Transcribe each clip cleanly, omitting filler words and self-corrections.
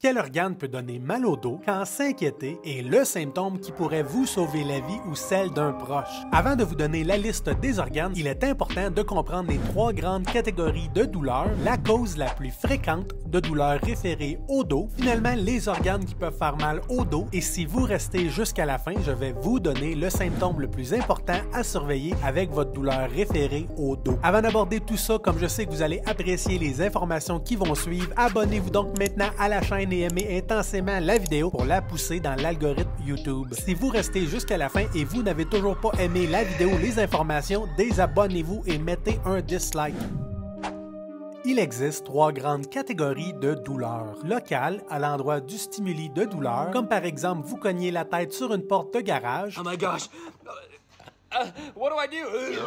Quel organe peut donner mal au dos quand s'inquiéter est le symptôme qui pourrait vous sauver la vie ou celle d'un proche? Avant de vous donner la liste des organes, il est important de comprendre les trois grandes catégories de douleurs, la cause la plus fréquente de douleurs référées au dos, finalement les organes qui peuvent faire mal au dos et si vous restez jusqu'à la fin, je vais vous donner le symptôme le plus important à surveiller avec votre douleur référée au dos. Avant d'aborder tout ça, comme je sais que vous allez apprécier les informations qui vont suivre, abonnez-vous donc maintenant à la chaîne et aimez intensément la vidéo pour la pousser dans l'algorithme YouTube. Si vous restez jusqu'à la fin et vous n'avez toujours pas aimé la vidéo, les informations, désabonnez-vous et mettez un dislike. Il existe trois grandes catégories de douleurs. Locales, à l'endroit du stimuli de douleur, comme par exemple vous cognez la tête sur une porte de garage. Oh my gosh! What do I do?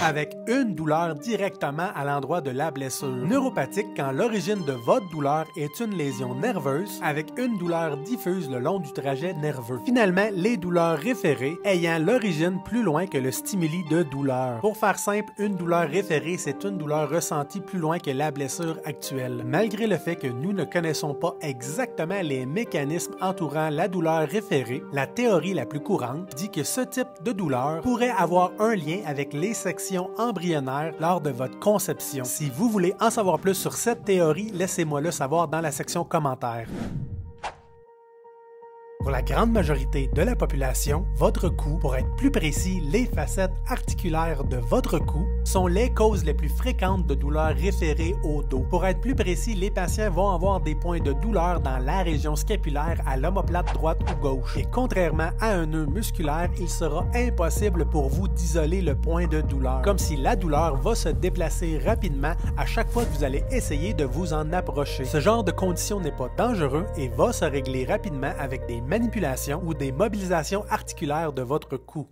Avec une douleur directement à l'endroit de la blessure. Neuropathique quand l'origine de votre douleur est une lésion nerveuse avec une douleur diffuse le long du trajet nerveux. Finalement, les douleurs référées ayant l'origine plus loin que le stimuli de douleur. Pour faire simple, une douleur référée, c'est une douleur ressentie plus loin que la blessure actuelle. Malgré le fait que nous ne connaissons pas exactement les mécanismes entourant la douleur référée, la théorie la plus courante dit que ce type de douleur pourrait avoir un lien avec les sections embryonnaires lors de votre conception. Si vous voulez en savoir plus sur cette théorie, laissez-moi le savoir dans la section commentaires. Pour la grande majorité de la population, votre cou, pour être plus précis, les facettes articulaires de votre cou, sont les causes les plus fréquentes de douleurs référées au dos. Pour être plus précis, les patients vont avoir des points de douleur dans la région scapulaire à l'omoplate droite ou gauche. Et contrairement à un nœud musculaire, il sera impossible pour vous d'isoler le point de douleur, comme si la douleur va se déplacer rapidement à chaque fois que vous allez essayer de vous en approcher. Ce genre de condition n'est pas dangereux et va se régler rapidement avec des manipulations ou des mobilisations articulaires de votre cou.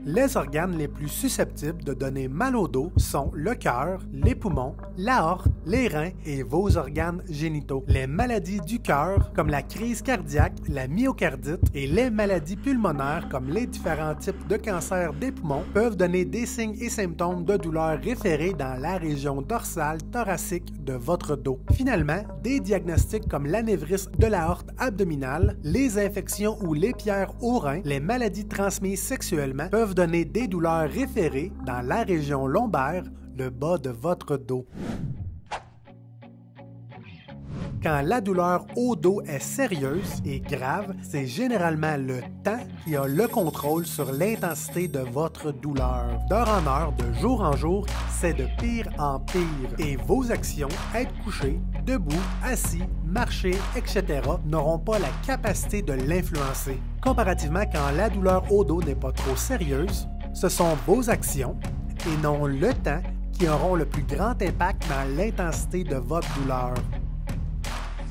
Les organes les plus susceptibles de donner mal au dos sont le cœur, les poumons, l'aorte, les reins et vos organes génitaux. Les maladies du cœur, comme la crise cardiaque, la myocardite et les maladies pulmonaires, comme les différents types de cancer des poumons, peuvent donner des signes et symptômes de douleur référés dans la région dorsale thoracique de votre dos. Finalement, des diagnostics comme l'anévrisme de l'aorte abdominale, les infections ou les pierres aux reins, les maladies transmises sexuellement peuvent donner des douleurs référées dans la région lombaire, le bas de votre dos. Quand la douleur au dos est sérieuse et grave, c'est généralement le temps qui a le contrôle sur l'intensité de votre douleur. D'heure en heure, de jour en jour, c'est de pire en pire. Et vos actions, être couché, debout, assis, marcher, etc., n'auront pas la capacité de l'influencer. Comparativement, quand la douleur au dos n'est pas trop sérieuse, ce sont vos actions et non le temps qui auront le plus grand impact dans l'intensité de votre douleur.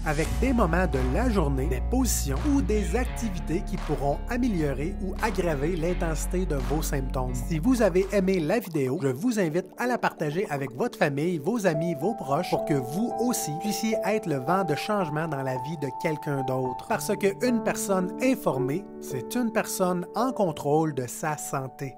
Avec des moments de la journée, des positions ou des activités qui pourront améliorer ou aggraver l'intensité de vos symptômes. Si vous avez aimé la vidéo, je vous invite à la partager avec votre famille, vos amis, vos proches pour que vous aussi puissiez être le vent de changement dans la vie de quelqu'un d'autre. Parce qu'une personne informée, c'est une personne en contrôle de sa santé.